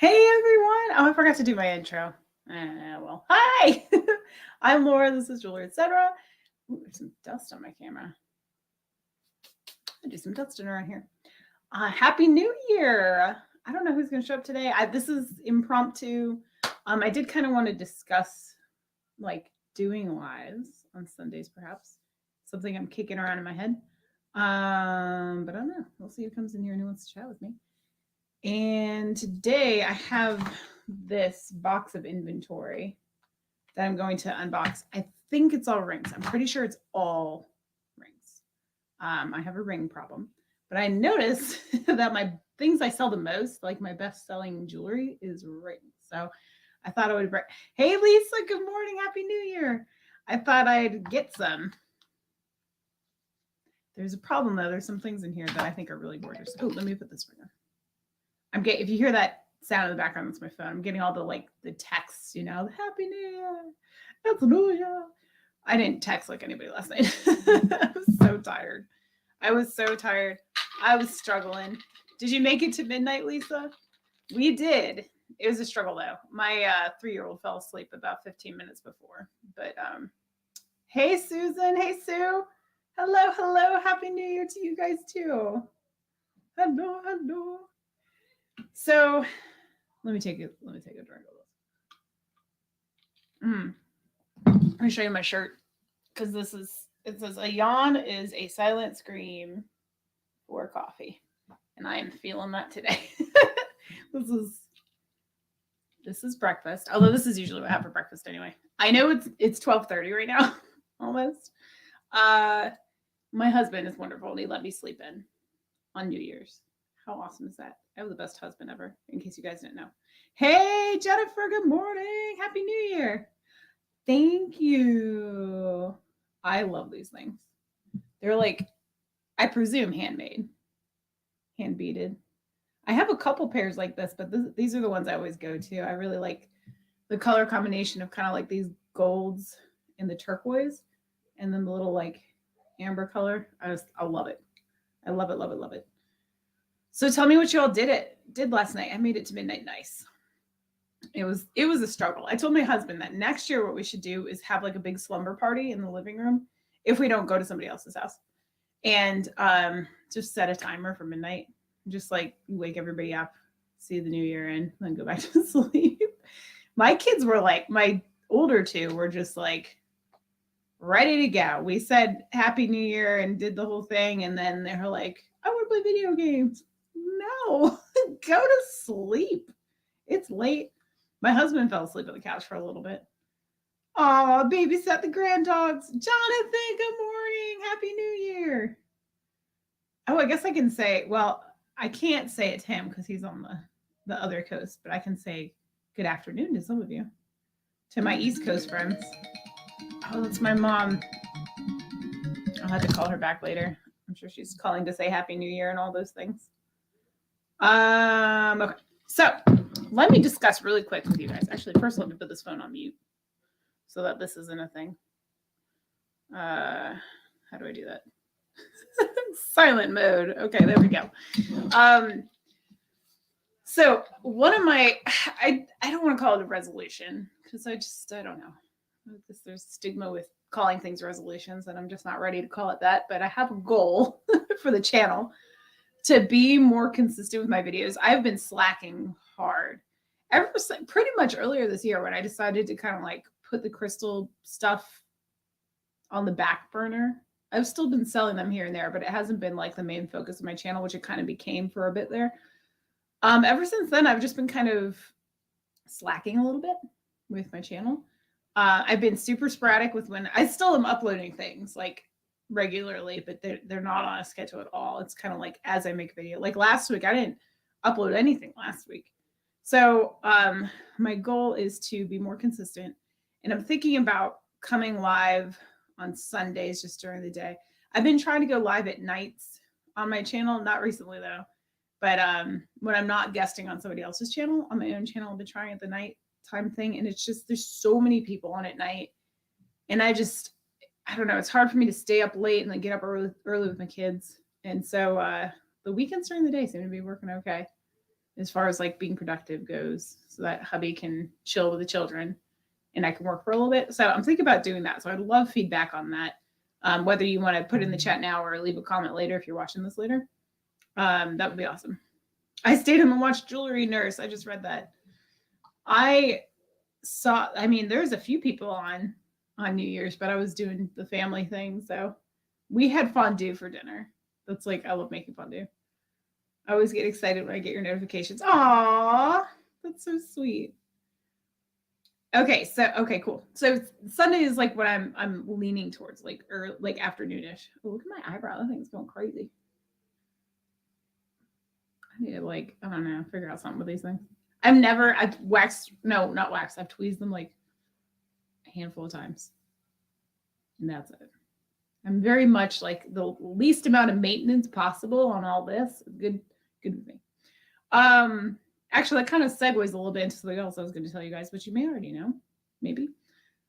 Hey everyone! Oh, I forgot to do my intro. Well, hi! I'm Laura. This is Jewelry, etc. Ooh, there's some dust on my camera. I'll do some dusting around here. Happy New Year! I don't know who's going to show up today. This is impromptu. I did kind of want to discuss like doing lives on Sundays, perhaps. Something I'm kicking around in my head. But I don't know. We'll see who comes in here and who wants to chat with me. And today I have this box of inventory that I'm going to unbox. I think it's all rings. I'm pretty sure it's all rings. I have a ring problem, but I noticed that my things I sell the most, like my best selling jewelry, is rings. So I thought I would bring. Hey Lisa, good morning, Happy New Year. I thought I'd get some. There's a problem though. There's some things in here that I think are really gorgeous. Oh, let me put this ring on. If you hear that sound in the background, that's my phone. I'm getting all the texts, the Happy New Year, Happy New Year. I didn't text like anybody last night. I was so tired. I was struggling. Did you make it to midnight, Lisa? We did. It was a struggle though. My 3-year-old fell asleep about 15 minutes before. But hey Susan, hey Sue. Hello. Happy New Year to you guys too. Hello. So let me take a drink of this. Let me show you my shirt because it says a yawn is a silent scream for coffee, and I am feeling that today. This is breakfast, although this is usually what I have for breakfast anyway. I know it's 12:30 right now, almost. My husband is wonderful, and he let me sleep in on New Year's. How awesome is that? I have the best husband ever, in case you guys didn't know. Hey, Jennifer, good morning. Happy New Year. Thank you. I love these things. They're like, I presume handmade, hand beaded. I have a couple pairs like this, but these are the ones I always go to. I really like the color combination of kind of like these golds and the turquoise, and then the little like amber color. I love it. I love it. So tell me what you all did last night. I made it to midnight nice. It was a struggle. I told my husband that next year what we should do is have like a big slumber party in the living room if we don't go to somebody else's house. And just set a timer for midnight. Just like wake everybody up, see the new year and then go back to sleep. My kids were like, my older two were just like ready to go. We said Happy New Year and did the whole thing. And then they were like, I want to play video games. No, go to sleep. It's late. My husband fell asleep on the couch for a little bit. Oh, babysat the grand dogs. Jonathan, good morning. Happy New Year. Oh, I guess I can say, well, I can't say it to him because he's on the other coast, but I can say good afternoon to some of you. To my East Coast friends. Oh, that's my mom. I'll have to call her back later. I'm sure she's calling to say Happy New Year and all those things. Okay. So let me discuss really quick with you guys. Actually, first let me put this phone on mute so that this isn't a thing. How do I do that? Silent mode. Okay, there we go. So one of my, I don't want to call it a resolution because I don't know. There's stigma with calling things resolutions and I'm just not ready to call it that, but I have a goal for the channel to be more consistent with my videos. I've been slacking hard ever since pretty much earlier this year when I decided to kind of like put the crystal stuff on the back burner. I've still been selling them here and there, but it hasn't been like the main focus of my channel, which it kind of became for a bit there. Ever since then, I've just been kind of slacking a little bit with my channel. I've been super sporadic with when I still am uploading things like regularly, but they're not on a schedule at all. It's kind of like as I make a video. Like last week, I didn't upload anything last week. So my goal is to be more consistent. And I'm thinking about coming live on Sundays just during the day. I've been trying to go live at nights on my channel, not recently though. But when I'm not guesting on somebody else's channel, on my own channel, I've been trying at the nighttime thing. And it's just, there's so many people on at night. And I don't know, it's hard for me to stay up late and then get up early with my kids. And so the weekends during the day seem to be working okay. as far as like being productive goes, so that hubby can chill with the children and I can work for a little bit. So I'm thinking about doing that. So I'd love feedback on that. Whether you want to put in the chat now or leave a comment later if you're watching this later. That would be awesome. I stayed home and watched Jewelry Nurse. I just read that. There's a few people on New Year's, but I was doing the family thing. So we had fondue for dinner. That's like, I love making fondue. I always get excited when I get your notifications. Aww, that's so sweet. Okay, cool. So Sunday is like what I'm leaning towards, like afternoonish. Oh, look at my eyebrow. That thing's going crazy. I need to I don't know, figure out something with these things. I've tweezed them like a handful of times. And that's it. I'm very much like the least amount of maintenance possible on all this. Good with me. Actually, that kind of segues a little bit into something else I was going to tell you guys, but you may already know. Maybe.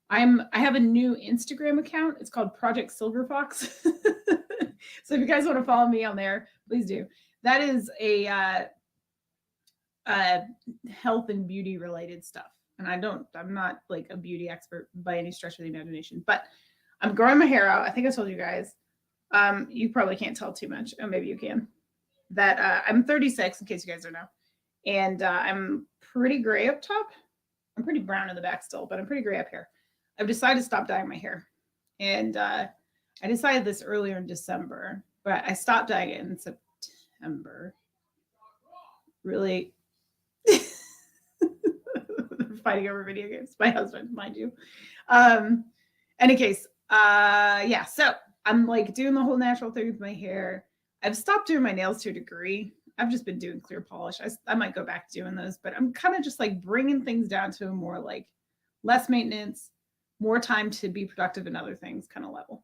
I have a new Instagram account. It's called Project Silver Fox. So if you guys want to follow me on there, please do. That is a health and beauty related stuff. And I'm not like a beauty expert by any stretch of the imagination, but I'm growing my hair out. I think I told you guys. You probably can't tell too much. Oh, maybe you can. That I'm 36, in case you guys don't know. And I'm pretty gray up top. I'm pretty brown in the back still, but I'm pretty gray up here. I've decided to stop dyeing my hair. And I decided this earlier in December, but I stopped dyeing it in September. Really fighting over video games. My husband, mind you. Any case, so I'm like doing the whole natural thing with my hair. I've stopped doing my nails to a degree. I've just been doing clear polish. I might go back to doing those, but I'm kind of just like bringing things down to a more like less maintenance, more time to be productive in other things kind of level.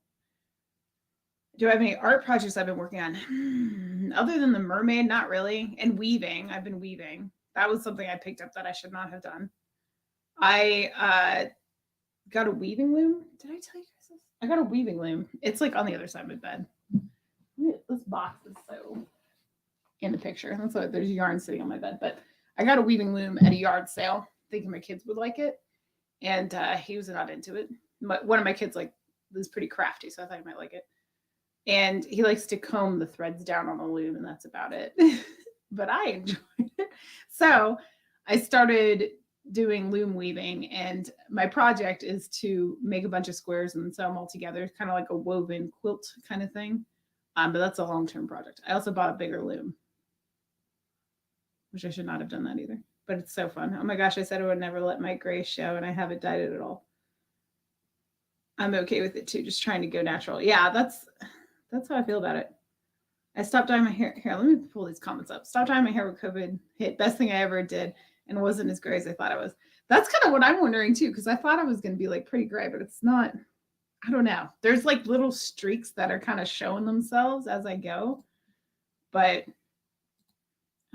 Do I have any art projects I've been working on? Other than the mermaid, not really. And weaving. I've been weaving. That was something I picked up that I should not have done. I got a weaving loom. Did I tell you guys this? I got a weaving loom. It's like on the other side of my bed. This box is so in the picture. That's why there's yarn sitting on my bed. But I got a weaving loom at a yard sale, thinking my kids would like it. And he was not into it. One of my kids is pretty crafty, so I thought he might like it. And he likes to comb the threads down on the loom, and that's about it. But I enjoy it. So I started doing loom weaving, and my project is to make a bunch of squares and sew them all together. It's kind of like a woven quilt kind of thing. But that's a long-term project. I also bought a bigger loom, which I should not have done that either. But it's so fun. Oh my gosh, I said I would never let my gray show, and I haven't dyed it at all. I'm okay with it too, just trying to go natural. Yeah, that's how I feel about it. I stopped dyeing my hair. Here, let me pull these comments up. Stopped dyeing my hair when COVID hit. Best thing I ever did, and it wasn't as gray as I thought it was. That's kind of what I'm wondering too, because I thought I was going to be like pretty gray, but it's not. I don't know. There's like little streaks that are kind of showing themselves as I go, but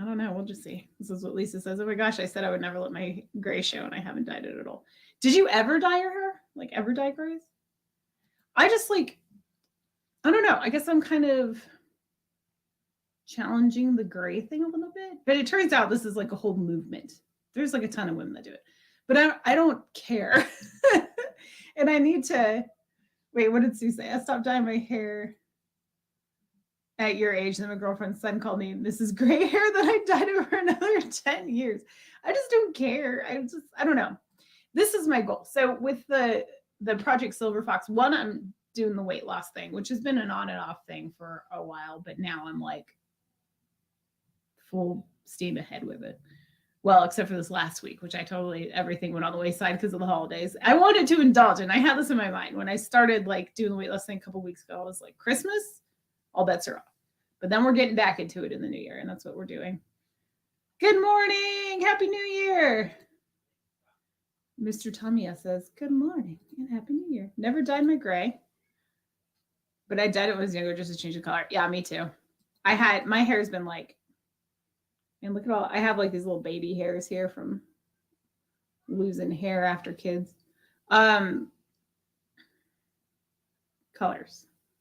I don't know. We'll just see. This is what Lisa says. Oh my gosh, I said I would never let my gray show, and I haven't dyed it at all. Did you ever dye your hair? Like ever dye grays? I just I don't know. I guess I'm kind of challenging the gray thing a little bit, but it turns out this is like a whole movement. There's like a ton of women that do it, but I don't care. And I need to, wait, what did Sue say? I stopped dyeing my hair at your age. Then my girlfriend's son called me Mrs. Gray Hair that I dyed over another 10 years. I just don't care. I don't know. This is my goal. So with the Project Silver Fox, one, I'm doing the weight loss thing, which has been an on and off thing for a while, but now I'm like full steam ahead with it. Well, except for this last week, which everything went on the wayside because of the holidays. I wanted to indulge, and I had this in my mind. When I started like doing the weight loss thing a couple weeks ago, I was like, Christmas, all bets are off. But then we're getting back into it in the new year, and that's what we're doing. Good morning. Happy New Year. Mr. Tamiya says, good morning and Happy New Year. Never dyed my gray, but I dyed it when I was younger just to change the color. Yeah, me too. My hair's been like, and look at all, I have like these little baby hairs here from losing hair after kids. Colors.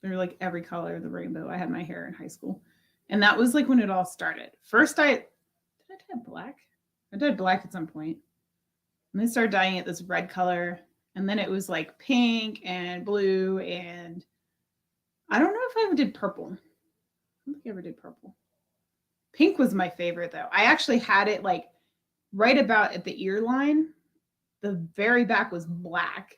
They're like every color of the rainbow. I had my hair in high school. And that was like when it all started. First, did Did I dye black? I dyed black at some point. And then started dyeing it this red color. And then it was like pink and blue. And I don't know if I ever did purple. I don't think I ever did purple. Pink was my favorite though. I actually had it like right about at the ear line. The very back was black.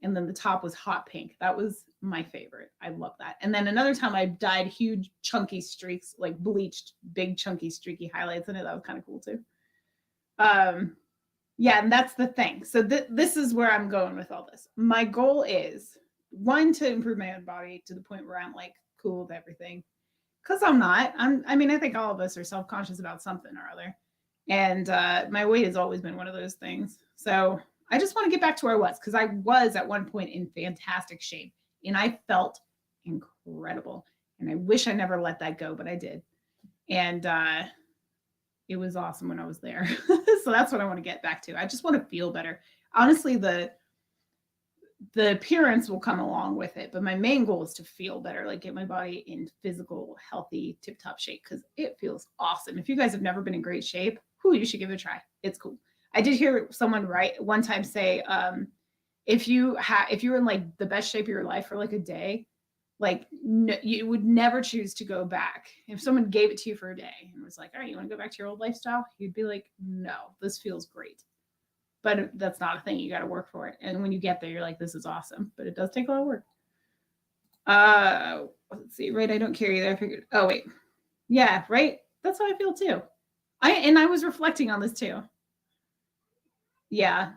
And then the top was hot pink. That was my favorite. I love that. And then another time I dyed huge chunky streaks, like bleached big chunky streaky highlights in it. That was kind of cool too. Yeah, and that's the thing. So this is where I'm going with all this. My goal is one, to improve my own body to the point where I'm like cool with everything. Cause I'm not. I mean, I think all of us are self-conscious about something or other. And my weight has always been one of those things. So I just want to get back to where I was, because I was at one point in fantastic shape and I felt incredible. And I wish I never let that go, but I did. And it was awesome when I was there. So that's what I want to get back to. I just want to feel better. Honestly, the appearance will come along with it, but my main goal is to feel better, like get my body in physical, healthy, tip-top shape, because it feels awesome. If you guys have never been in great shape, you should give it a try. It's cool. I did hear someone one time say, if you were in like the best shape of your life for like a day, like you would never choose to go back. If someone gave it to you for a day and was like, all right, you want to go back to your old lifestyle? You'd be like, no, this feels great. But that's not a thing. You got to work for it. And when you get there, you're like, this is awesome. But it does take a lot of work. Let's see. Right. I don't care either. I figured, oh, wait. Yeah, right. That's how I feel too. I was reflecting on this too. Yeah.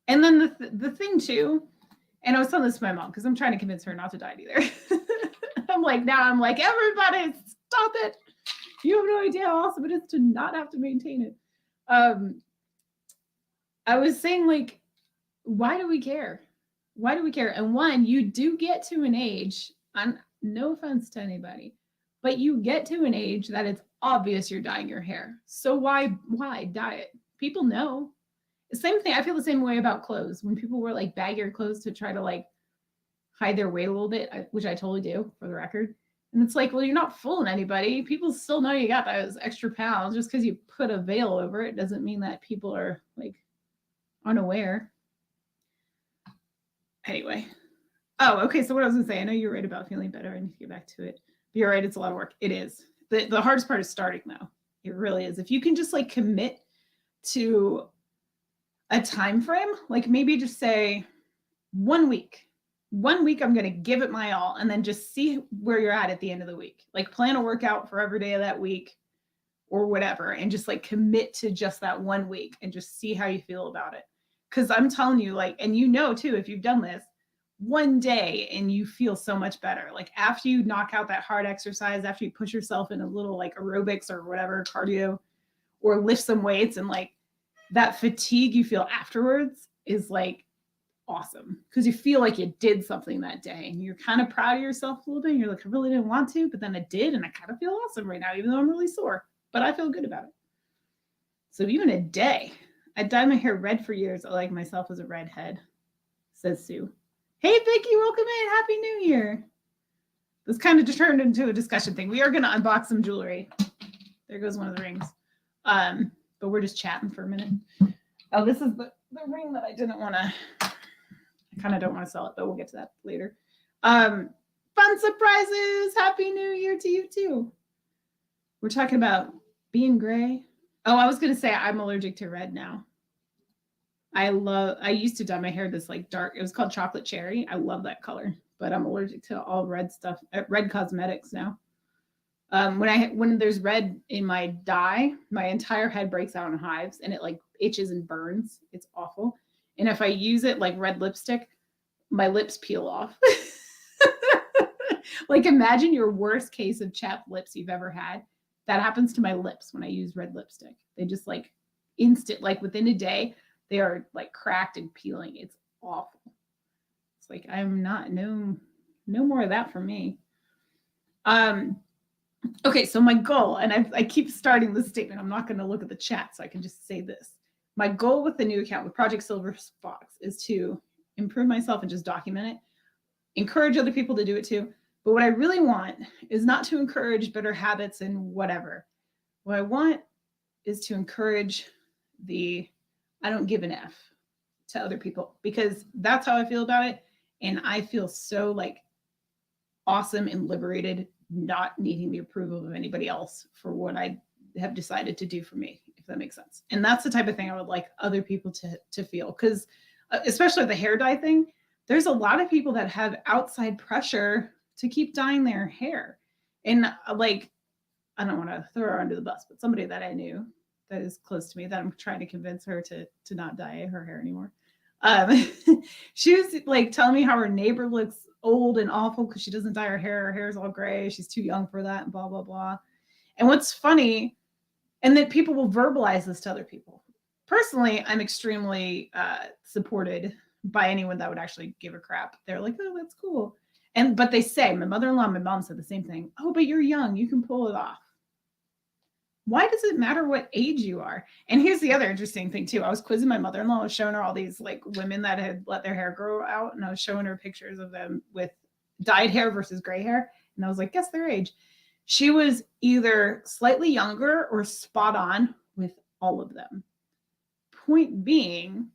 And then the thing too, and I was telling this to my mom because I'm trying to convince her not to diet either. I'm like, everybody stop it. You have no idea how awesome it is to not have to maintain it. I was saying, like, why do we care? Why do we care? And one, you do get to an age, no offense to anybody, but you get to an age that it's obvious you're dyeing your hair. So why dye it? People know. Same thing. I feel the same way about clothes. When people wear like baggier clothes to try to like hide their weight a little bit, which I totally do for the record. And it's like, well, you're not fooling anybody. People still know you got those extra pounds. Just because you put a veil over it doesn't mean that people are like unaware. Anyway. Oh, okay. So what I was gonna say, I know you're right about feeling better. I need to get back to it. But you're right, it's a lot of work. It is. The hardest part is starting though. It really is. If you can just like commit to a time frame, like maybe just say 1 week. 1 week I'm going to give it my all, and then just see where you're at the end of the week. Like plan a workout for every day of that week or whatever, and just like commit to just that 1 week and just see how you feel about it. Because I'm telling you, like, and you know too, if you've done this one day and you feel so much better, like after you knock out that hard exercise, after you push yourself in a little like aerobics or whatever, cardio, or lift some weights, and like that fatigue you feel afterwards is like awesome, because you feel like you did something that day and you're kind of proud of yourself a little bit. And you're like, I really didn't want to, but then I did, and I kind of feel awesome right now, even though I'm really sore, but I feel good about it. So even a day, I dyed my hair red for years. I like myself as a redhead, says Sue. Hey, Vicky, welcome in. Happy New Year. This kind of just turned into a discussion thing. We are going to unbox some jewelry. There goes one of the rings. But we're just chatting for a minute. Oh, this is the ring that I didn't want to, I kind of don't want to sell it, but we'll get to that later. Fun surprises. Happy New Year to you too. We're talking about being gray. Oh, I was going to say I'm allergic to red now. I used to dye my hair this like dark, it was called chocolate cherry. I love that color, but I'm allergic to all red stuff, red cosmetics now. When there's red in my dye, my entire head breaks out in hives and it like itches and burns. It's awful. And if I use it like red lipstick, my lips peel off. Like imagine your worst case of chapped lips you've ever had. That happens to my lips when I use red lipstick. They just like like within a day, they are like cracked and peeling. It's awful. It's like, I'm not, no more of that for me. Okay, so my goal, and I keep starting this statement, I'm not going to look at the chat, so I can just say this. My goal with the new account, with Project Silver Fox, is to improve myself and just document it, encourage other people to do it too. But what I really want is not to encourage better habits and whatever. What I want is to encourage the I don't give an F to other people, because that's how I feel about it. And I feel so like awesome and liberated, not needing the approval of anybody else for what I have decided to do for me, if that makes sense. And that's the type of thing I would like other people to feel. Because especially the hair dye thing, there's a lot of people that have outside pressure to keep dyeing their hair. And like, I don't want to throw her under the bus, but somebody that I knew that is close to me that I'm trying to convince her to not dye her hair anymore. Um, she was like telling me how her neighbor looks old and awful because she doesn't dye her hair. Her hair is all gray. She's too young for that, and blah blah blah. And what's funny, and that people will verbalize this to other people. Personally, I'm extremely supported by anyone that would actually give a crap. They're like, oh, that's cool. And but they say, my mother-in-law, my mom said the same thing. Oh, but you're young, you can pull it off. Why does it matter what age you are? And here's the other interesting thing too. I was quizzing my mother-in-law. I was showing her all these like women that had let their hair grow out, and I was showing her pictures of them with dyed hair versus gray hair. And I was like, guess their age. She was either slightly younger or spot on with all of them. Point being,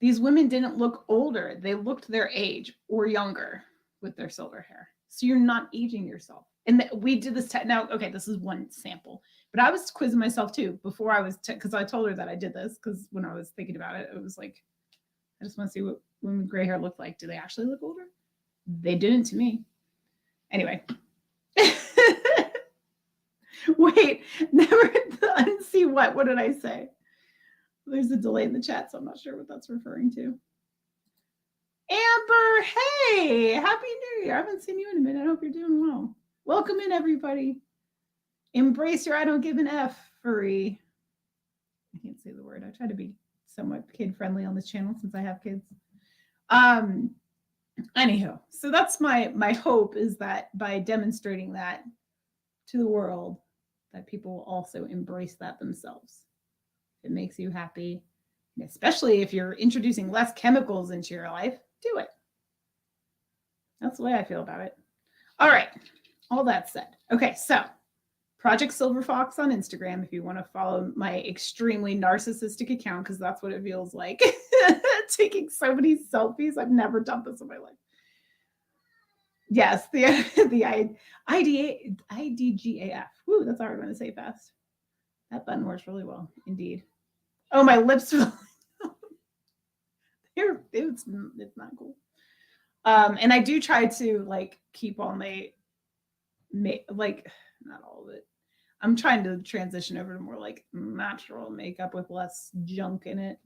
these women didn't look older. They looked their age or younger with their silver hair. So you're not aging yourself. And we did this now. Okay, this is one sample, but I was quizzing myself too before I was, because I told her that I did this, because when I was thinking about it, it was like, I just want to see what women with gray hair look like. Do they actually look older? They didn't to me. Anyway. Wait, never unsee what? What did I say? There's a delay in the chat, so I'm not sure what that's referring to. Amber, hey, Happy New Year. I haven't seen you in a minute. I hope you're doing well. Welcome in, everybody. Embrace your I don't give an F free. I can't say the word. I try to be somewhat kid-friendly on this channel since I have kids. Anyhow, so that's my hope, is that by demonstrating that to the world, that people will also embrace that themselves. If it makes you happy, and especially if you're introducing less chemicals into your life, do it. That's the way I feel about it. All right, all that said. Okay, so Project Silver Fox on Instagram, if you want to follow my extremely narcissistic account, because that's what it feels like. Taking so many selfies. I've never done this in my life. Yes, the IDGAF. Woo, that's a hard one to say fast. That button works really well, indeed. Oh, my lips are it's not cool. And I do try to like keep all my like, not all of it. I'm trying to transition over to more like natural makeup with less junk in it.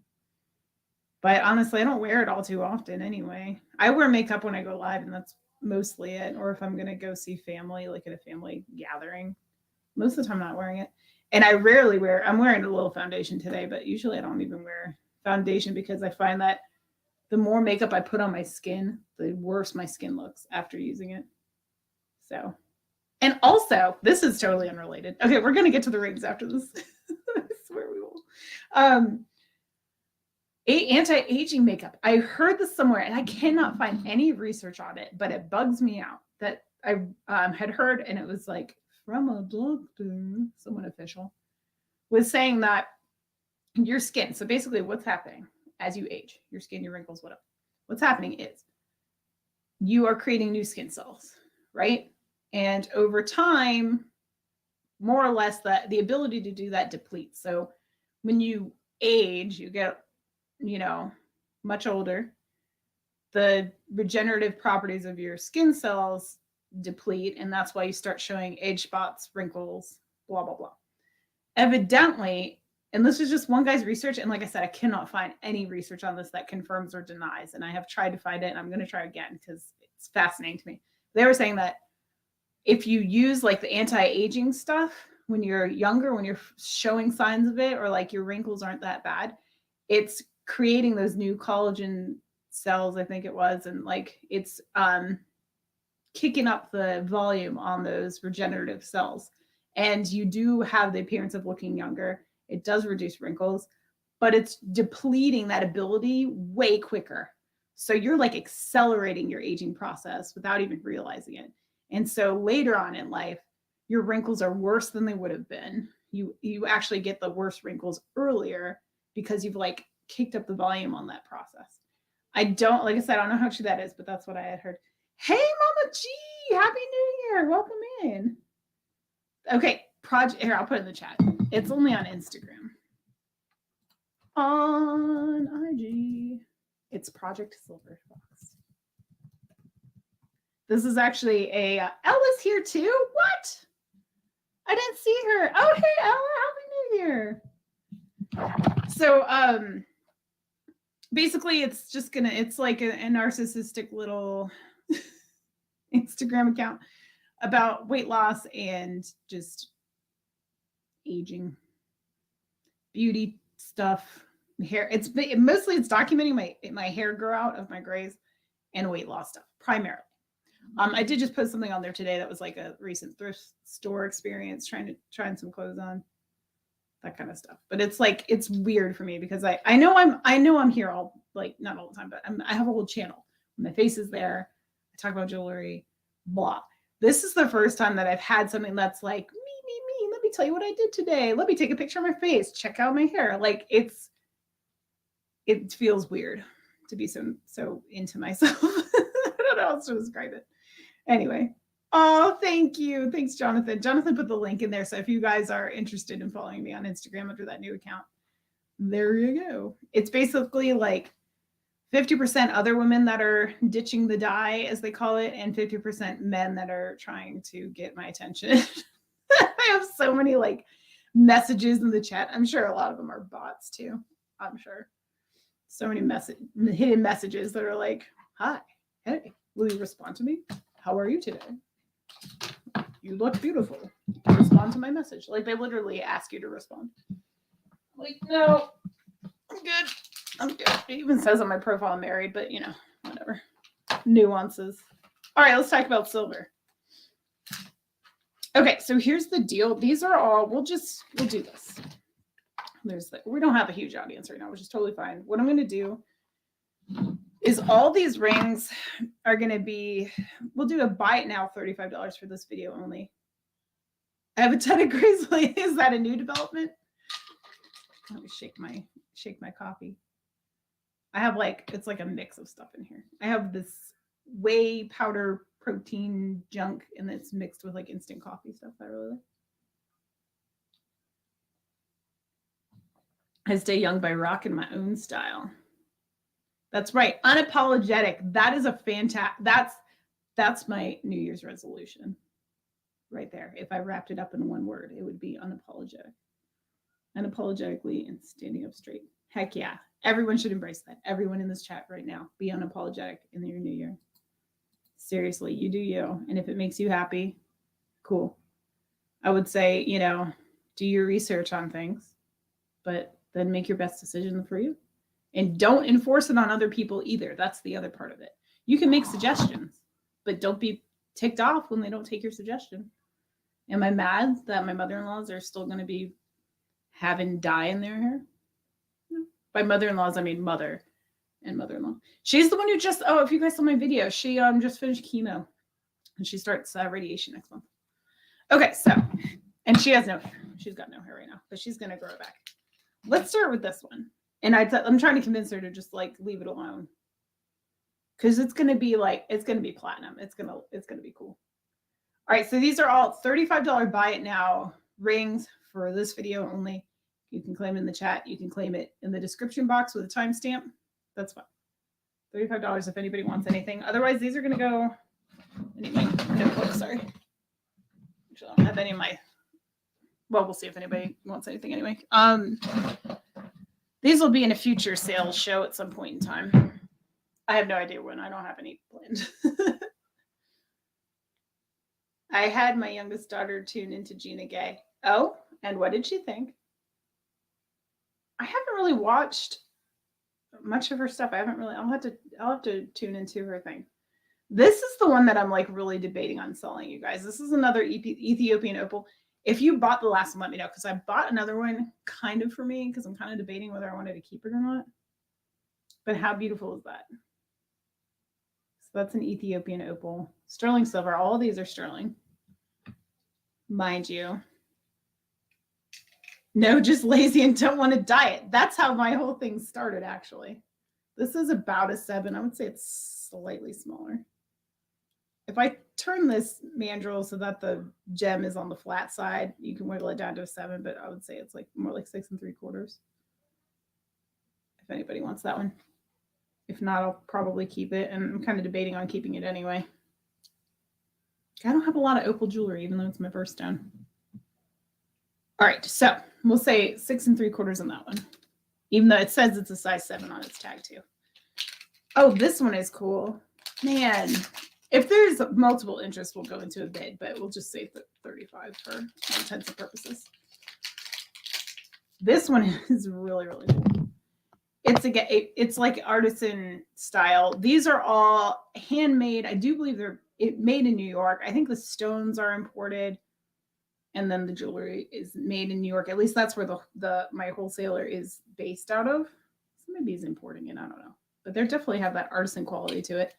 But honestly, I don't wear it all too often anyway. I wear makeup when I go live, and that's mostly it. Or if I'm going to go see family, like at a family gathering. Most of the time, I'm not wearing it. And I rarely wear, I'm wearing a little foundation today, but usually I don't even wear foundation, because I find that the more makeup I put on my skin, the worse my skin looks after using it. So, and also, this is totally unrelated. Okay, we're going to get to the rings after this. I swear we will. Anti-aging makeup. I heard this somewhere, and I cannot find any research on it, but it bugs me out that I had heard, and it was like from a doctor, someone official, was saying that your skin, so basically what's happening as you age, your skin, your wrinkles, whatever, what's happening is you are creating new skin cells, right? And over time, more or less, the ability to do that depletes. So when you age, you get, much older, the regenerative properties of your skin cells deplete, and that's why you start showing age spots, wrinkles, blah, blah, blah. Evidently, and this is just one guy's research, and like I said, I cannot find any research on this that confirms or denies, and I have tried to find it, and I'm going to try again because it's fascinating to me. They were saying that if you use like the anti-aging stuff when you're younger, when you're showing signs of it, or like your wrinkles aren't that bad, it's creating those new collagen cells, I think it was, and like it's kicking up the volume on those regenerative cells. And you do have the appearance of looking younger. It does reduce wrinkles, but it's depleting that ability way quicker. So you're like accelerating your aging process without even realizing it. And so later on in life, your wrinkles are worse than they would have been. You actually get the worst wrinkles earlier because you've like kicked up the volume on that process. I don't, like I said, I don't know how true that is, but that's what I had heard. Hey, Mama G, Happy New Year. Welcome in. Okay, project here, I'll put it in the chat. It's only on Instagram. On IG. It's Project Silver Fox. This is actually a Ella's here too. What? I didn't see her. Oh, hey Ella, Happy New Year. So basically it's like a narcissistic little Instagram account about weight loss and just aging, beauty stuff, hair. It's documenting my hair grow out of my grays and weight loss stuff primarily. I did just put something on there today that was like a recent thrift store experience, trying some clothes on, that kind of stuff. But it's like, it's weird for me because I know I'm here all, like, not all the time, but I have a whole channel. My face is there. I talk about jewelry, blah. This is the first time that I've had something that's like, me. Let me tell you what I did today. Let me take a picture of my face. Check out my hair. Like it feels weird to be so into myself. I don't know how else to describe it. Anyway. Oh, thank you. Thanks, Jonathan. Jonathan put the link in there. So if you guys are interested in following me on Instagram under that new account, there you go. It's basically like 50% other women that are ditching the dye, as they call it, and 50% men that are trying to get my attention. I have so many like messages in the chat. I'm sure a lot of them are bots too. I'm sure. So many hidden messages that are like, hi, hey, will you respond to me? How are you today? You look beautiful. Respond to my message. Like, they literally ask you to respond. Like, no, I'm good. It even says on my profile I'm married, but whatever. Nuances. All right, let's talk about silver. Okay, so here's the deal. These are all, we'll do this. We don't have a huge audience right now, which is totally fine. What I'm going to do is all these rings are going to be, we'll do a buy it now $35 for this video only. I have a ton of grizzly. Is that a new development? Let me shake my coffee. I have it's like a mix of stuff in here. I have this whey powder protein junk, and it's mixed with like instant coffee stuff I really like. I stay young by rocking my own style. That's right. Unapologetic. That is a fantastic, that's my New Year's resolution right there. If I wrapped it up in one word, it would be unapologetic. Unapologetically and standing up straight. Heck yeah. Everyone should embrace that. Everyone in this chat right now, be unapologetic in your new year. Seriously, you do you. And if it makes you happy, cool. I would say, do your research on things, but then make your best decision for you. And don't enforce it on other people either. That's the other part of it. You can make suggestions, but don't be ticked off when they don't take your suggestion. Am I mad that my mother-in-laws are still going to be having dye in their hair? No. By mother-in-laws, I mean mother and mother-in-law. She's the one who if you guys saw my video, she just finished chemo and she starts radiation next month. Okay, so, and she has no hair. She's got no hair right now, but she's going to grow it back. Let's start with this one. And I'm trying to convince her to just leave it alone. Because it's going to be platinum. It's going to be cool. All right, so these are all $35 buy it now rings for this video only. You can claim it in the chat. You can claim it in the description box with a timestamp. That's fine. $35 if anybody wants anything. Otherwise, these are going to go. Anyway, sorry. Actually, I don't have any of my. Well, we'll see if anybody wants anything anyway. These will be in a future sales show at some point in time. I have no idea when. I don't have any planned. I had my youngest daughter tune into Gina Gay. Oh, and what did she think? I haven't really watched much of her stuff. I'll have to tune into her thing. This is the one that I'm really debating on selling, you guys. This is another Ethiopian opal. If you bought the last one, let me know, because I bought another one kind of for me, because I'm kind of debating whether I wanted to keep it or not. But how beautiful is that? So that's an Ethiopian opal. Sterling silver. All of these are sterling, mind you. No, just lazy and don't want to diet. That's how my whole thing started, actually. This is about a 7. I would say it's slightly smaller. If I turn this mandrel so that the gem is on the flat side, you can wiggle it down to a 7, but I would say it's like more like 6 3/4. If anybody wants that one. If not, I'll probably keep it, and I'm kind of debating on keeping it anyway. I don't have a lot of opal jewelry, even though it's my birthstone. All right, so we'll say 6 3/4 on that one, even though it says it's a size 7 on its tag too. Oh, this one is cool. Man, if there's multiple interests, we'll go into a bid, but we'll just say 35 for all intents and purposes. This one is really, really cool. It's like artisan style. These are all handmade. I do believe they're made in New York. I think the stones are imported, and then the jewelry is made in New York. At least that's where my wholesaler is based out of. So maybe he's importing it. I don't know, but they definitely have that artisan quality to it.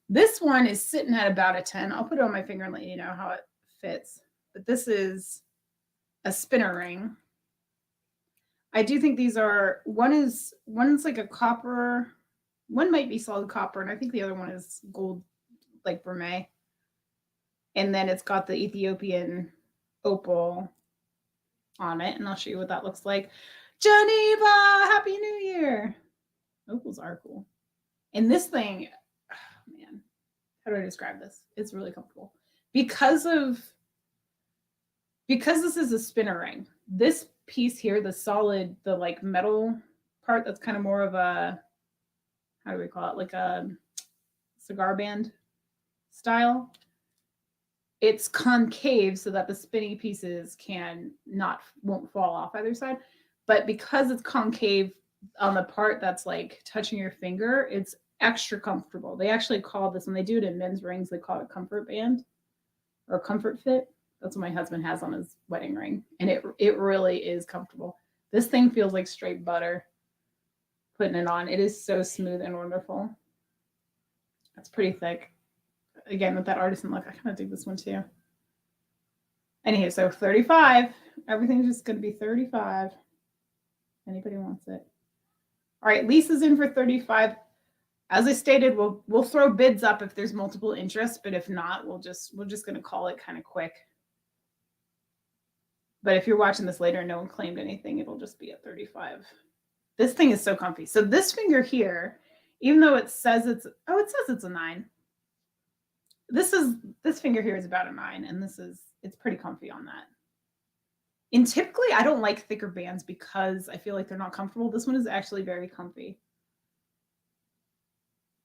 This one is sitting at about a 10. I'll put it on my finger and let you know how it fits. But this is a spinner ring. I do think these are, one's like a copper, one might be solid copper, and I think the other one is gold, like vermeil. And then it's got the Ethiopian opal on it, and I'll show you what that looks like. Geneva, Happy New Year. Opals are cool. And this thing, oh man, how do I describe this? It's really comfortable. Because this is a spinner ring, this piece here, the solid, the like metal part, that's kind of more of a, how do we call it, like a cigar band style. It's concave so that the spinny pieces won't fall off either side. But because it's concave on the part that's like touching your finger, it's extra comfortable. They actually call this, when they do it in men's rings, they call it comfort band or comfort fit. That's what my husband has on his wedding ring. And it really is comfortable. This thing feels like straight butter putting it on. It is so smooth and wonderful. That's pretty thick. Again, with that artisan look, I kind of dig this one too. Anyway, so 35. Everything's just going to be 35. Anybody wants it? All right, Lisa's in for 35. As I stated, we'll throw bids up if there's multiple interests, but if not, we're just going to call it kind of quick. But if you're watching this later and no one claimed anything, it'll just be at 35. This thing is so comfy. So this finger here, even though it says it's a 9. This finger here is about a 9, and it's pretty comfy on that. And typically I don't like thicker bands because I feel like they're not comfortable. This one is actually very comfy.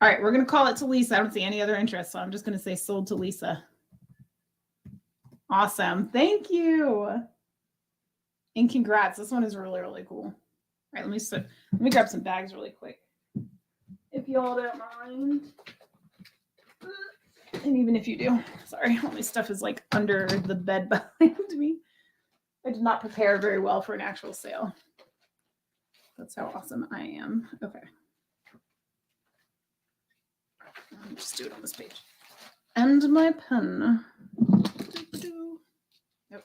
All right, we're going to call it to Lisa. I don't see any other interest, so I'm just going to say sold to Lisa. Awesome. Thank you. And congrats. This one is really, really cool. All right, let me grab some bags really quick, if y'all don't mind. And even if you do, sorry, all my stuff is like under the bed behind me. I did not prepare very well for an actual sale. That's how awesome I am. Okay. I'll just do it on this page. And my pen. Okay.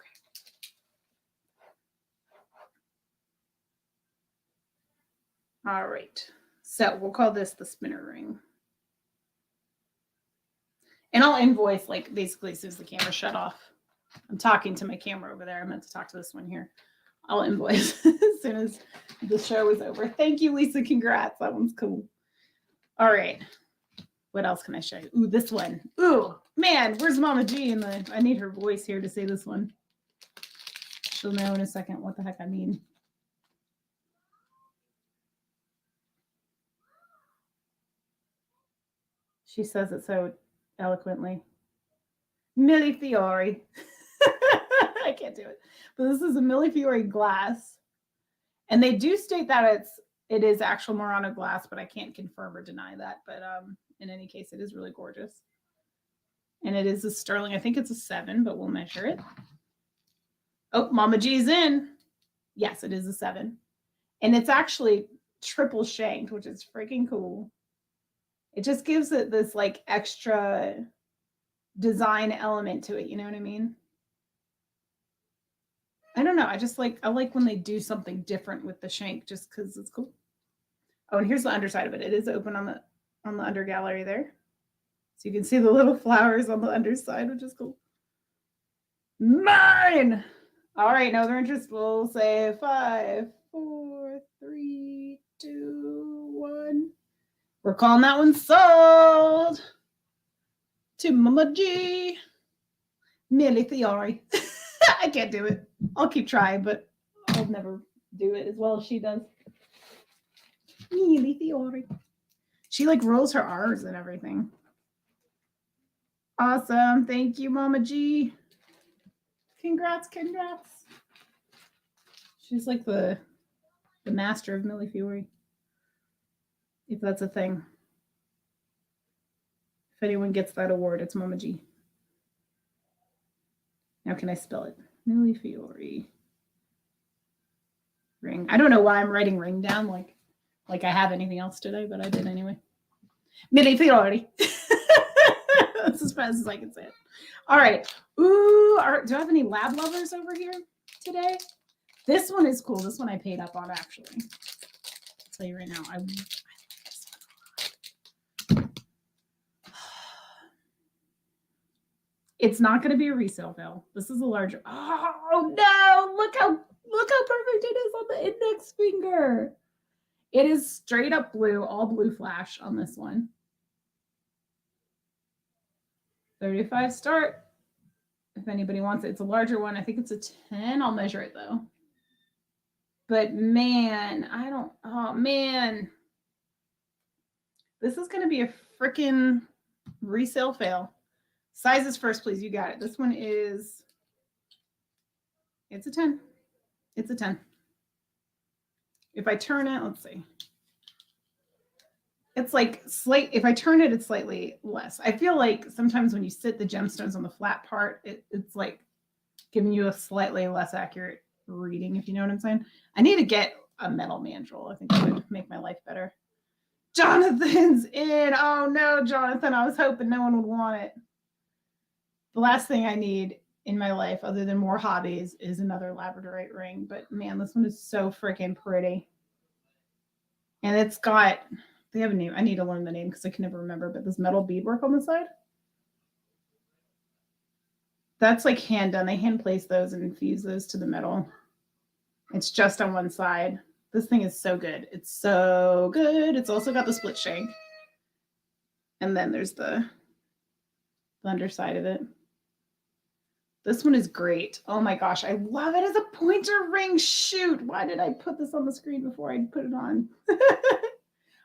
All right. So we'll call this the spinner ring. And I'll invoice like basically as soon as the camera shut off. I'm talking to my camera over there. I meant to talk to this one here. I'll invoice as soon as the show is over. Thank you, Lisa. Congrats. That one's cool. All right. What else can I show you? Ooh, this one. Ooh, man, where's Mama G? I need her voice here to say this one. She'll know in a second what the heck I mean. She says it so eloquently. Millefiori. I can't do it. But this is a Millefiori glass. And they do state that it is actual Murano glass, but I can't confirm or deny that. But in any case, it is really gorgeous. And it is a sterling. I think it's a 7, but we'll measure it. Oh, Mama G's in. Yes, it is a 7. And it's actually triple shanked, which is freaking cool. It just gives it this like extra design element to it. You know what I mean? I don't know. I like when they do something different with the shank just because it's cool. Oh, and here's the underside of it. It is open on the under gallery there. So you can see the little flowers on the underside, which is cool. Mine! All right, no other interest. We'll say 5, 4, 3, 2, 1. We're calling that one sold to Mama G. Millie Fiore. I can't do it. I'll keep trying, but I'll never do it as well as she does. Millie Fiore. She like rolls her R's and everything. Awesome. Thank you, Mama G. Congrats. She's like the master of Millie Fiore. If that's a thing. If anyone gets that award, it's Mama G. Now can I spell it? Millie Fiore. Ring. I don't know why I'm writing ring down like I have anything else today, but I did anyway. Millie Fiore. That's as fast as I can say it. All right. Ooh, do I have any lab lovers over here today? This one is cool. This one I paid up on, actually. I'll tell you right now. I like this one. It's not going to be a resale fail. This is a larger. Oh no! Look how perfect it is on the index finger. It is straight up blue, all blue flash on this one. 35 start. If anybody wants it, it's a larger one. I think it's a 10. I'll measure it though. But man, oh man. This is going to be a freaking resale fail. Sizes first, please. You got it. This one is, it's a 10. It's a 10. If I turn it, let's see. It's like if I turn it, it's slightly less. I feel like sometimes when you sit the gemstones on the flat part, it's like giving you a slightly less accurate reading, if you know what I'm saying. I need to get a metal mandrel. I think that would make my life better. Jonathan's in. Oh no, Jonathan. I was hoping no one would want it. The last thing I need in my life, other than more hobbies, is another labradorite ring. But man, this one is so freaking pretty. And it's got, they have a name. I need to learn the name because I can never remember, but this metal beadwork on the side. That's like hand done. They hand place those and infuse those to the metal. It's just on one side. This thing is so good. It's so good. It's also got the split shank. And then there's the underside of it. This one is great. Oh my gosh, I love it as a pointer ring. Shoot, why did I put this on the screen before I put it on?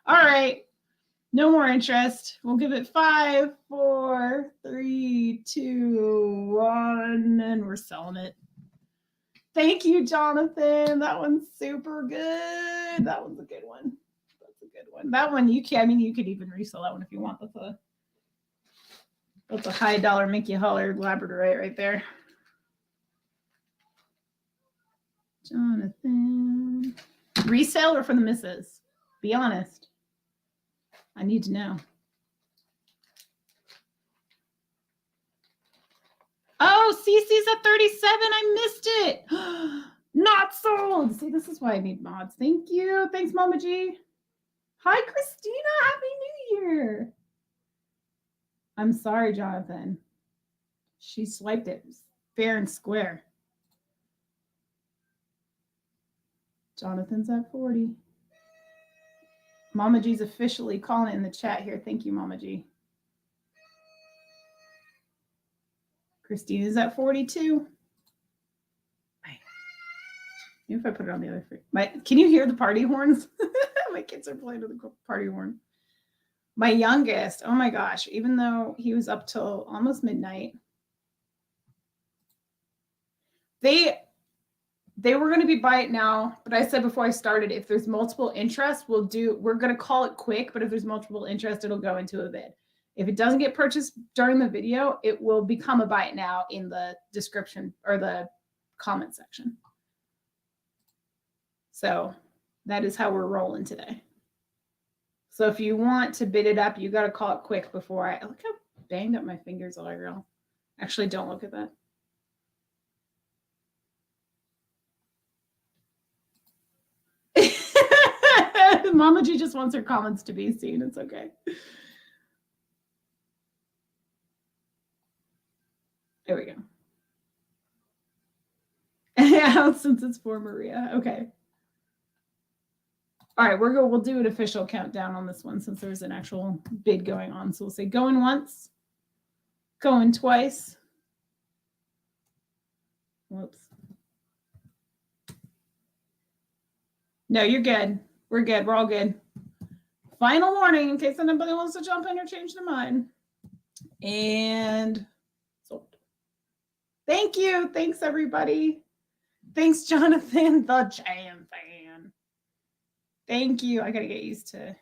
All right, no more interest. We'll give it 5, 4, 3, 2, 1, and we're selling it. Thank you, Jonathan. That one's super good. That one's a good one. That's a good one. That one you could even resell that one if you want. That's a high dollar make you holler labradorite right there. Jonathan. Resale or for the missus? Be honest. I need to know. Oh, Cece's at 37. I missed it. Not sold. See, this is why I need mods. Thank you. Thanks, Mama G. Hi, Christina. Happy New Year. I'm sorry, Jonathan. She swiped it fair and square. Jonathan's at 40. Mama G's officially calling it in the chat here. Thank you, Mama G. Christina's at 42. Maybe if I put it on the other free. Can you hear the party horns? My kids are playing with the party horn. My youngest, oh my gosh, even though he was up till almost midnight, they were going to be buy it now, but I said before I started, if there's multiple interest, we're going to call it quick, but if there's multiple interest, it'll go into a bid. If it doesn't get purchased during the video, it will become a buy it now in the description or the comment section. So that is how we're rolling today. So if you want to bid it up, you got to call it quick before look how banged up my fingers are, girl. Actually, don't look at that. Mama G just wants her comments to be seen. It's okay. There we go. Yeah, since it's for Maria. Okay. All right, we'll do an official countdown on this one since there's an actual bid going on. So we'll say going once, going twice. Whoops. No, you're good. We're good. We're all good. Final warning in case anybody wants to jump in or change their mind. And sold. Thank you. Thanks, everybody. Thanks, Jonathan, the Jam fan. Thank you. I got to get used to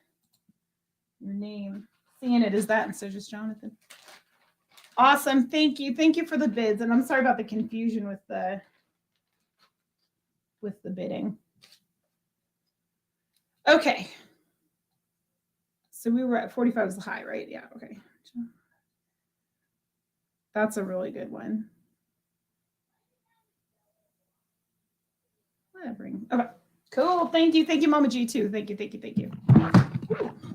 your name. Seeing it as that instead of just Jonathan. Awesome. Thank you. Thank you for the bids. And I'm sorry about the confusion with the bidding. Okay. So we were at 45 is the high, right? Yeah. Okay. That's a really good one. Whatever. Okay. Cool. Thank you. Thank you, Mama G, too. Thank you. Thank you. Thank you.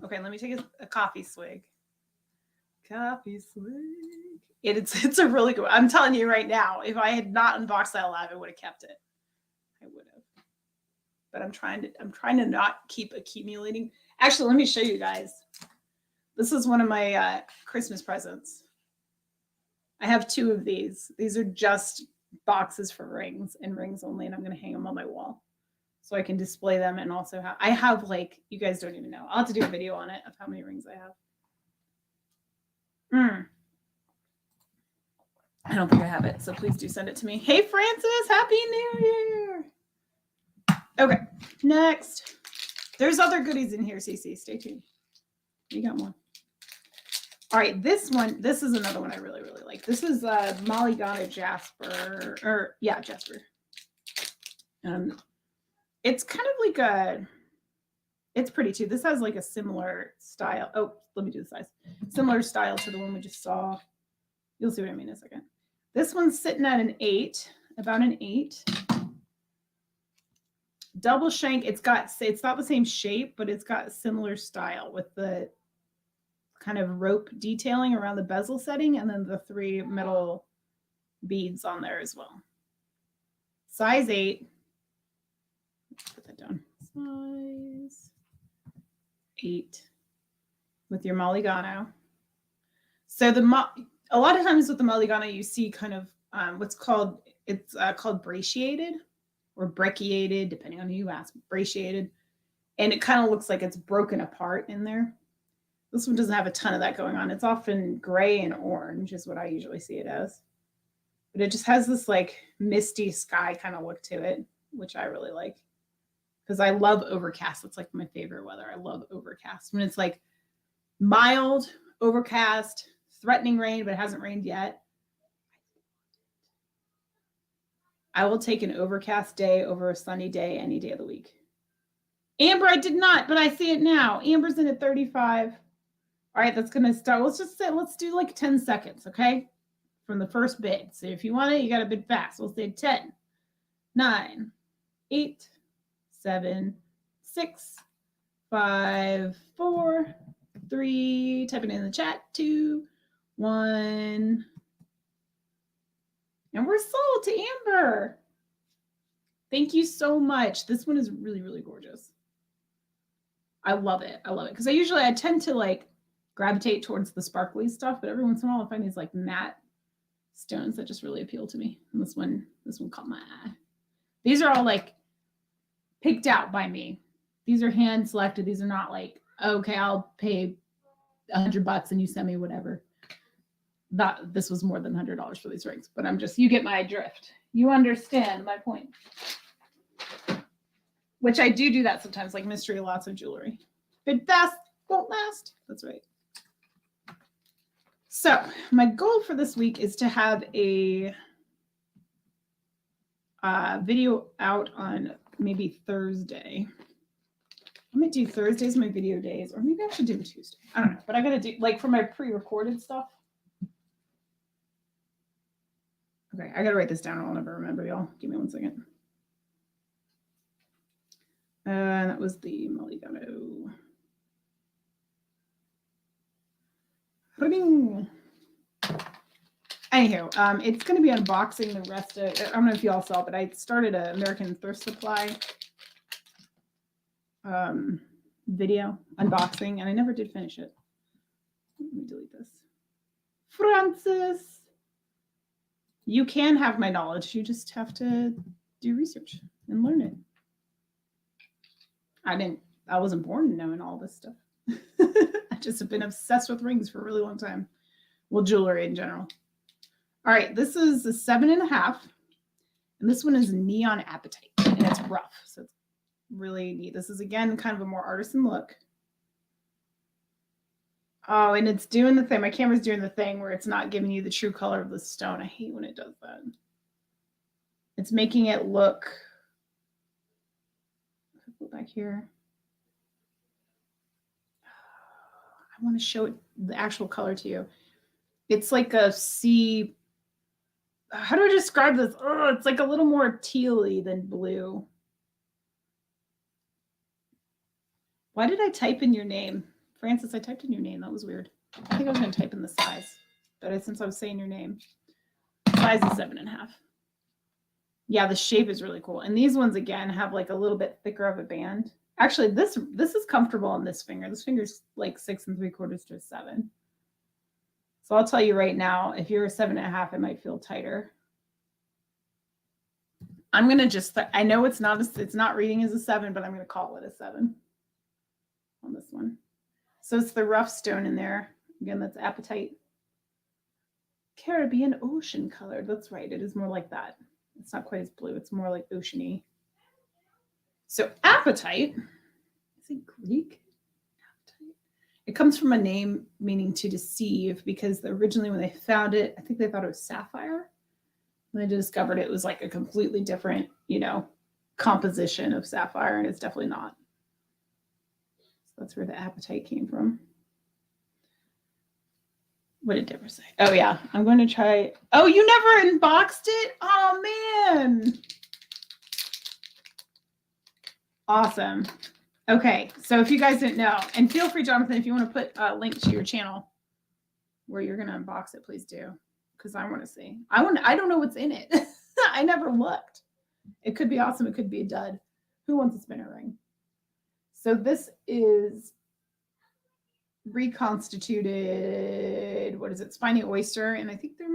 Okay. Let me take a coffee swig. Coffee swig. It's a really good one. I'm telling you right now, if I had not unboxed that live, I would have kept it. I would have. But I'm trying to not keep accumulating. Actually, let me show you guys. This is one of my Christmas presents. I have 2 of these. These are just boxes for rings and rings only, and I'm going to hang them on my wall so I can display them. And also I have like, you guys don't even know. I'll have to do a video on it of how many rings I have. I don't think I have it, so please do send it to me. Hey, Francis, Happy New Year. Okay, next. There's other goodies in here, Cece. Stay tuned. You got more. All right, this is another one I really, really like. This is Molly Ghana Jasper, Jasper. It's kind of like it's pretty too. This has like a similar style. Oh, let me do the size. Similar style to the one we just saw. You'll see what I mean in a second. This one's sitting at an 8, about an 8. Double shank, it's not the same shape, but it's got similar style with the kind of rope detailing around the bezel setting and then the 3 metal beads on there as well. Size 8. Let's put that down. Size 8 with your Mulligano. So a lot of times with the Mulligano, you see kind of what's called brachiated or brecciated, depending on who you ask, brachiated. And it kind of looks like it's broken apart in there. This one doesn't have a ton of that going on. It's often gray and orange is what I usually see it as. But it just has this like misty sky kind of look to it, which I really like. Because I love overcast. It's like my favorite weather. I love overcast. When it's like mild, overcast, threatening rain, but it hasn't rained yet. I will take an overcast day over a sunny day any day of the week. Amber, I did not, but I see it now. Amber's in at 35. All right, that's going to start. Let's do like 10 seconds, okay? From the first bid. So if you want it, you got to bid fast. We'll say 10, 9, 8, 7, 6, 5, 4, 3. Type it in the chat. 2, 1. And we're sold to Amber. Thank you so much. This one is really, really gorgeous. I love it. I love it. Because I tend to like gravitate towards the sparkly stuff, but every once in a while I find these like matte stones that just really appeal to me. And this one caught my eye. These are all like picked out by me. These are hand selected. These are not like, okay, I'll pay $100 and you send me whatever. This was more than $100 for these rings, but you get my drift. You understand my point. Which I do that sometimes, like mystery lots of jewelry. Bid fast, won't last. That's right. So my goal for this week is to have a video out on maybe Thursday. I might do Thursdays, my video days, or maybe I should do Tuesday. I don't know, but I got to do like for my pre-recorded stuff. Okay, I got to write this down. I'll never remember, y'all. Give me 1 second. That was the Maligano. Ring. Anywho, it's going to be unboxing the rest of, I don't know if you all saw, but I started an American Thrift Supply video unboxing, and I never did finish it. Let me delete this. Francis, you can have my knowledge. You just have to do research and learn it. I wasn't born knowing all this stuff. I just have been obsessed with rings for a really long time. Well, jewelry in general. All right, this is a 7.5. And this one is Neon Appetite. And it's rough. So it's really neat. This is, again, kind of a more artisan look. Oh, and it's doing the thing. My camera's doing the thing where it's not giving you the true color of the stone. I hate when it does that. It's making it look. Go back here. I want to show it, the actual color to you. It's like a sea. How do I describe this? Oh, it's like a little more tealy than blue. Why did I type in your name? Francis, I typed in your name. That was weird. I think I was going to type in the size. But since I was saying your name, size is 7.5. Yeah, the shape is really cool. And these ones, again, have like a little bit thicker of a band. Actually, this is comfortable on this finger. This finger's like 6 3/4 to a 7. So I'll tell you right now, if you're a 7.5, it might feel tighter. I'm going to just, I know it's not reading as a 7, but I'm going to call it a 7 on this one. So it's the rough stone in there. Again, that's Appetite. Caribbean ocean colored. That's right. It is more like that. It's not quite as blue. It's more like oceany. So Appetite, is it Greek? Appetite. It comes from a name meaning to deceive, because originally when they found it, I think they thought it was sapphire. When they discovered it was like a completely different, composition of sapphire, and it's definitely not. So that's where the Appetite came from. What did Deborah say? Oh, yeah. I'm going to try. Oh, you never unboxed it? Oh, man. Awesome. Okay. So if you guys didn't know, and feel free, Jonathan, if you want to put a link to your channel where you're going to unbox it, please do. Because I want to see. I don't know what's in it. I never looked. It could be awesome. It could be a dud. Who wants a spinner ring? So this is reconstituted, what is it, spiny oyster, and I think there's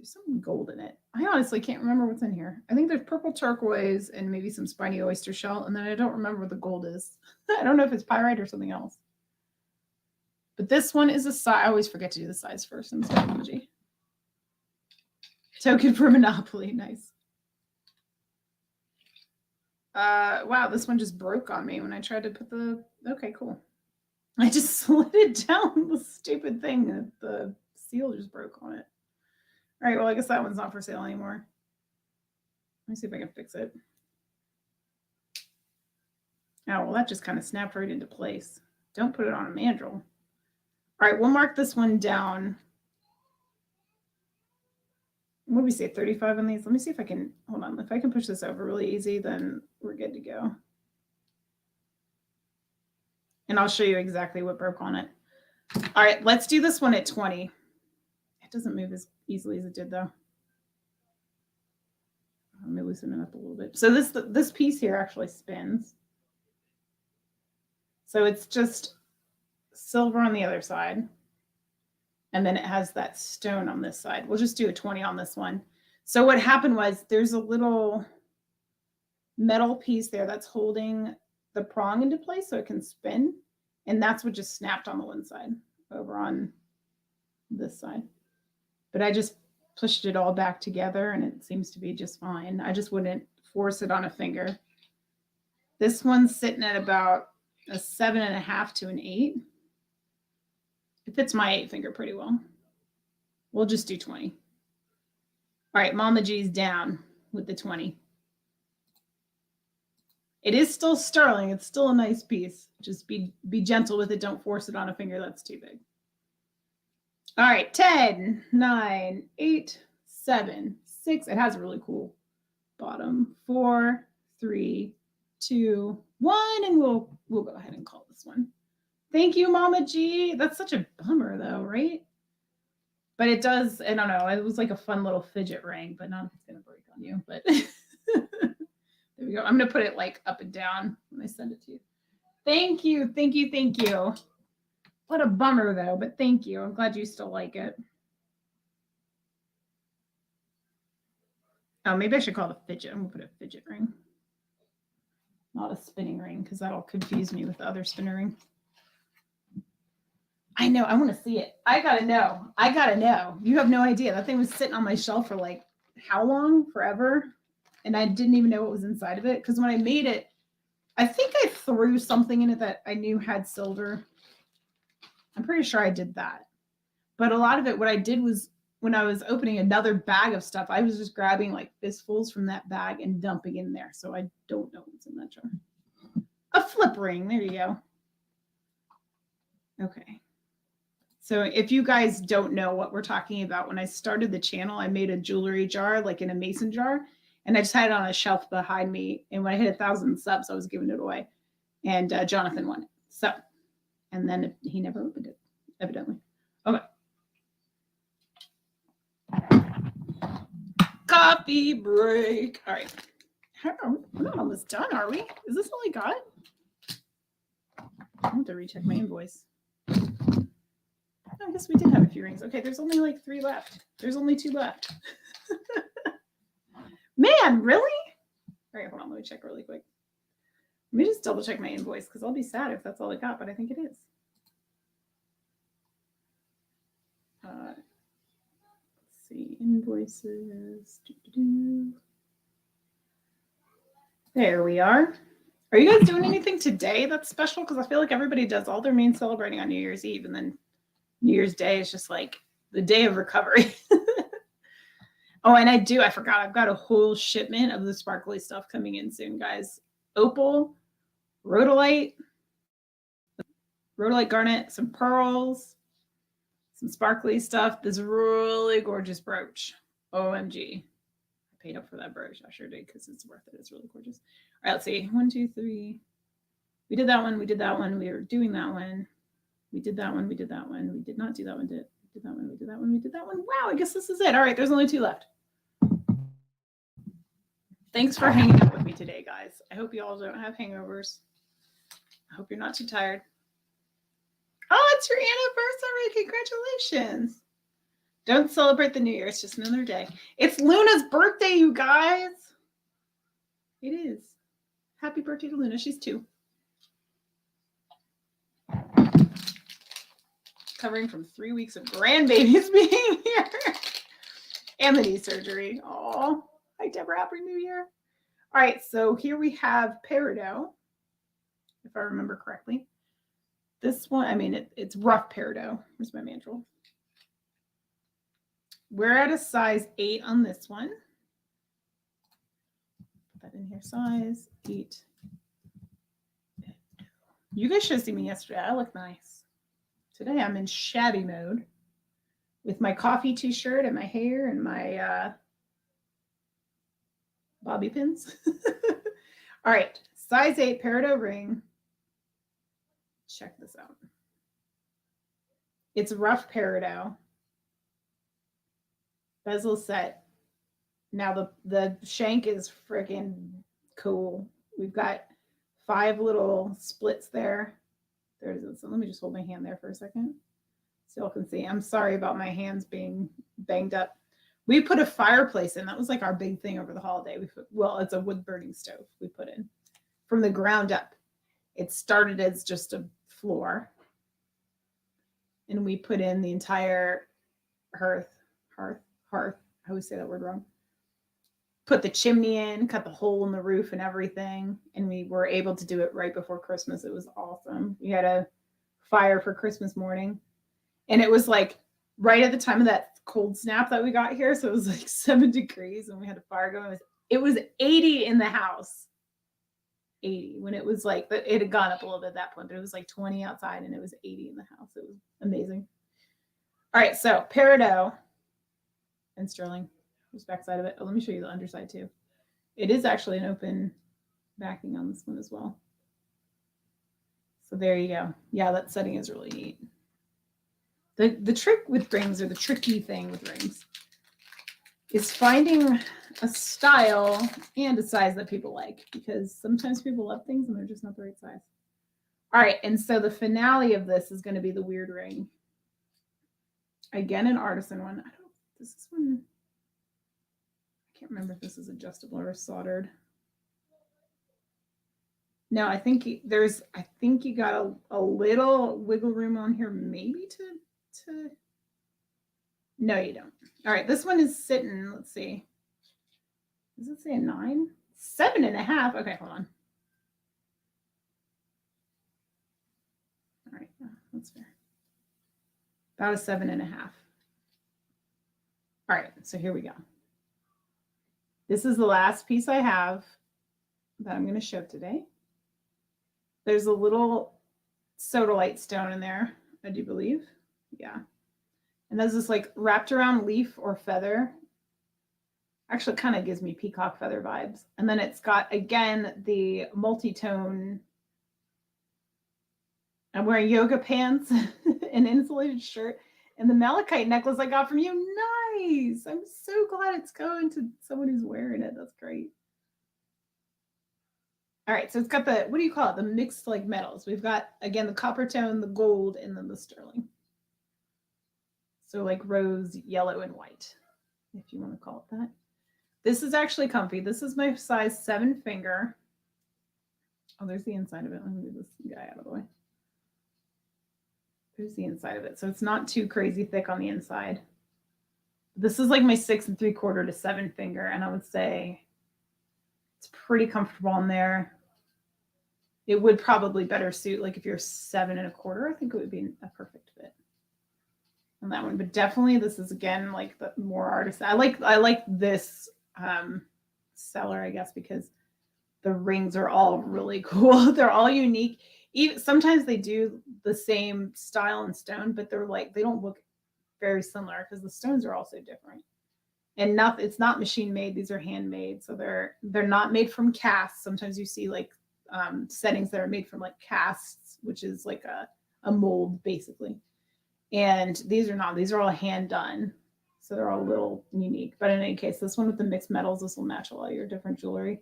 some gold in it. I honestly can't remember what's in here. I think there's purple turquoise and maybe some spiny oyster shell, and then I don't remember what the gold is. I don't know if it's pyrite or something else. But this one is a size. I always forget to do the size first in psychology. Token for Monopoly. Nice. Wow, this one just broke on me when I tried to put the, okay, cool. I just slid it down, the stupid thing that the seal just broke on it. All right, well, I guess that one's not for sale anymore. Let me see if I can fix it. Oh, well, that just kind of snapped right into place. Don't put it on a mandrel. All right, we'll mark this one down. What do we say, 35 on these? Let me see if I can, hold on. If I can push this over really easy, then we're good to go. And I'll show you exactly what broke on it. All right, let's do this one at 20. It doesn't move as easily as it did, though. Let me loosen it up a little bit. So this piece here actually spins. So it's just silver on the other side. And then it has that stone on this side. We'll just do a 20 on this one. So what happened was there's a little metal piece there that's holding the prong into place so it can spin. And that's what just snapped on the one side over on this side. But I just pushed it all back together and it seems to be just fine. I just wouldn't force it on a finger. This one's sitting at about a 7.5 to an 8. It fits my 8 finger pretty well. We'll just do 20. All right, Mama G's down with the 20. It is still sterling. It's still a nice piece. Just be gentle with it. Don't force it on a finger that's too big. All right, 10, 9, 8, 7, 6. It has a really cool bottom. 4, 3, 2, 1, and we'll go ahead and call this one. Thank you, Mama G. That's such a bummer though, right? But it does, I don't know, it was like a fun little fidget ring, but not if it's gonna break on you. But there we go. I'm gonna put it like up and down when I send it to you. Thank you, thank you, thank you. What a bummer though, but thank you. I'm glad you still like it. Oh, maybe I should call it a fidget. I'm gonna put a fidget ring. Not a spinning ring, because that'll confuse me with the other spinner ring. I know. I want to see it. I gotta know. I gotta know. You have no idea. That thing was sitting on my shelf for like how long? Forever. And I didn't even know what was inside of it. Because when I made it, I think I threw something in it that I knew had silver. I'm pretty sure I did that. But a lot of it, what I did was when I was opening another bag of stuff, I was just grabbing like fistfuls from that bag and dumping in there. So I don't know what's in that jar. A flip ring. There you go. Okay. So if you guys don't know what we're talking about, when I started the channel, I made a jewelry jar, like in a mason jar, and I just had it on a shelf behind me. And when I hit 1,000 subs, I was giving it away. And Jonathan won it. So, and then he never opened it, evidently. Okay. Coffee break. All right. We're not almost done, are we? Is this all I got? I have to recheck my invoice. I guess we did have a few rings. Okay, there's only like 3 left. There's only 2 left. Man, really? All right, hold on. Let me check really quick. Let me just double check my invoice because I'll be sad if that's all I got, but I think it is. Let's see, invoices. There we are. Are you guys doing anything today that's special? Because I feel like everybody does all their main celebrating on New Year's Eve, and then New Year's Day is just like the day of recovery. Oh, and I forgot. I've got a whole shipment of the sparkly stuff coming in soon, guys. Opal, rhodolite garnet, some pearls, some sparkly stuff. This really gorgeous brooch. OMG. I paid up for that brooch. I sure did because it's worth it. It's really gorgeous. All right, let's see. 1, 2, 3. We did that one. We did that one. We were doing that one. We did that one. We did that one. We did not do that one. We did that one. We did that one. We did that one. Wow, I guess this is it. All right, there's only 2 left. Thanks for hanging out with me today, guys. I hope you all don't have hangovers. I hope you're not too tired. Oh, it's your anniversary. Congratulations. Don't celebrate the New Year. It's just another day. It's Luna's birthday, you guys. It is. Happy birthday to Luna. She's 2. Covering from 3 weeks of grandbabies being here. And the knee surgery. Oh, hi, Deborah. Happy New Year. All right, so here we have peridot, if I remember correctly. This one, I mean, it's rough peridot. Where's my mandrel? We're at a size 8 on this one. Put that in here, size 8. You guys should have seen me yesterday. I look nice. Today I'm in shabby mode with my coffee t-shirt and my hair and my bobby pins. All right, size 8 peridot ring. Check this out. It's rough peridot. Bezel set. Now the shank is freaking cool. We've got 5 little splits there. There's it. So let me just hold my hand there for a second so y'all can see. I'm sorry about my hands being banged up. We put a fireplace in. That was like our big thing over the holiday. Well, it's a wood burning stove we put in from the ground up. It started as just a floor, and we put in the entire hearth. I always say that word wrong. Put the chimney in, cut the hole in the roof and everything. And we were able to do it right before Christmas. It was awesome. We had a fire for Christmas morning. And it was like right at the time of that cold snap that we got here. So it was like 7 degrees and we had a fire going. It was 80 in the house. 80 when it was like, it had gone up a little bit at that point, but it was like 20 outside and it was 80 in the house. It was amazing. All right. So peridot and sterling. Backside of it. Oh, let me show you the underside too. It is actually an open backing on this one as well. So there you go. Yeah, that setting is really neat. The trick with rings, or the tricky thing with rings, is finding a style and a size that people like, because sometimes people love things and they're just not the right size. All right, and so the finale of this is going to be the weird ring. Again, an artisan one. This is one, I can't remember if this is adjustable or soldered. No, I think you got a little wiggle room on here, maybe to. No, you don't. All right, this one is sitting. Let's see. Does it say a 9? 7.5. Okay, hold on. All right, yeah, that's fair. About a 7.5. All right, so here we go. This is the last piece I have that I'm going to show today. There's a little sodalite stone in there, I do believe. Yeah. And there's this like wrapped around leaf or feather. Actually, it kind of gives me peacock feather vibes. And then it's got, again, the multi-tone. I'm wearing yoga pants, an insulated shirt, and the malachite necklace I got from you. Nice. I'm so glad it's going to someone who's wearing it. That's great. All right, so it's got the, what do you call it? The mixed like metals. We've got, again, the copper tone, the gold, and then the sterling. So like rose, yellow, and white, if you want to call it that. This is actually comfy. This is my size 7 finger. Oh, there's the inside of it. Let me move this guy out of the way. There's the inside of it. So it's not too crazy thick on the inside. This is like my 6 3/4 to 7 finger, and I would say it's pretty comfortable in there. It would probably better suit, like if you're 7 1/4, I think it would be a perfect fit on that one. But definitely, this is again like the more artist. I like this seller, I guess, because the rings are all really cool. They're all unique. Even sometimes they do the same style and stone, but they're like, they don't look very similar because the stones are also different. And it's not machine made. These are handmade. So they're not made from casts. Sometimes you see like settings that are made from like casts, which is like a mold basically. And these are not. These are all hand done. So they're all a little unique. But in any case, this one with the mixed metals, this will match all your different jewelry.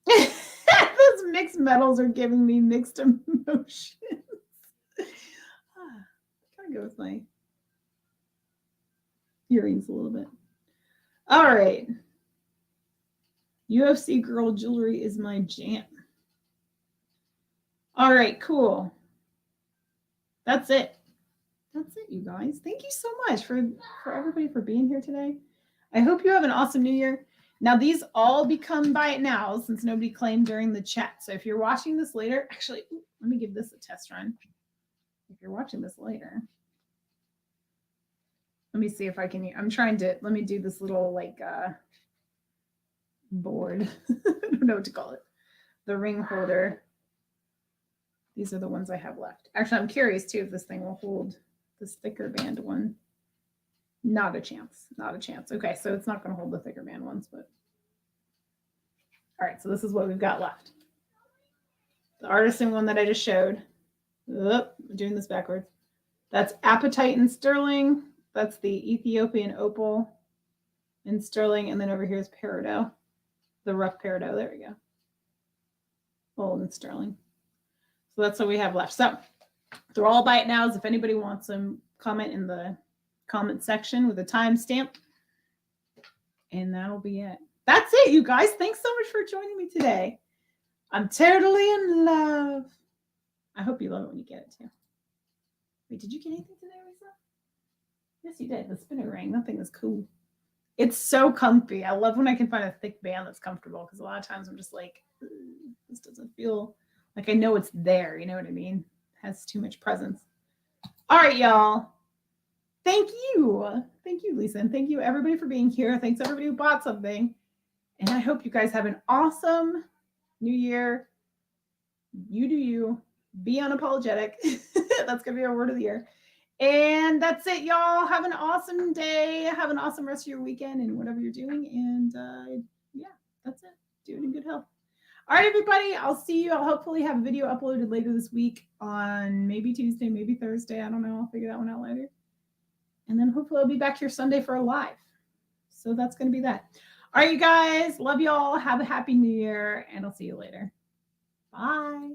Those mixed metals are giving me mixed emotions. Gotta go with my earrings a little bit. All right. UFC girl jewelry is my jam. All right, cool. That's it. That's it, you guys. Thank you so much for everybody for being here today. I hope you have an awesome new year. Now, these all become buy it now since nobody claimed during the chat. So if you're watching this later, actually, let me give this a test run. If you're watching this later, let me see if I can, let me do this little like board. I don't know what to call it. The ring holder. These are the ones I have left. Actually, I'm curious too if this thing will hold this thicker band one. Not a chance. Not a chance. Okay, so it's not going to hold the thicker band ones, but all right, so this is what we've got left. The artisan one that I just showed. I'm doing this backwards. That's apatite and sterling. That's the Ethiopian opal in sterling. And then over here is peridot, the rough peridot. There we go. Gold and sterling. So that's what we have left. So they're all buy it nows. If anybody wants them, comment in the comment section with a timestamp. And that'll be it. That's it, you guys. Thanks so much for joining me today. I'm totally in love. I hope you love it when you get it too. Wait, did you get anything today, Lisa? Yes, you did. The spinner ring. That thing is cool. It's so comfy. I love when I can find a thick band that's comfortable because a lot of times I'm just like, this doesn't feel like I know it's there. You know what I mean? It has too much presence. All right, y'all. Thank you. Thank you, Lisa. And thank you, everybody, for being here. Thanks, everybody who bought something. And I hope you guys have an awesome new year. You do you. Be unapologetic. That's going to be our word of the year. And that's it, y'all. Have an awesome day. Have an awesome rest of your weekend and whatever you're doing. And yeah, that's it. do it in good health. All right, everybody. I'll see you. I'll hopefully have a video uploaded later this week on maybe Tuesday, maybe Thursday. I don't know. I'll figure that one out later. And then hopefully I'll be back here Sunday for a live. So that's going to be that. All right, you guys. Love you all. Have a happy new year. And I'll see you later. Bye.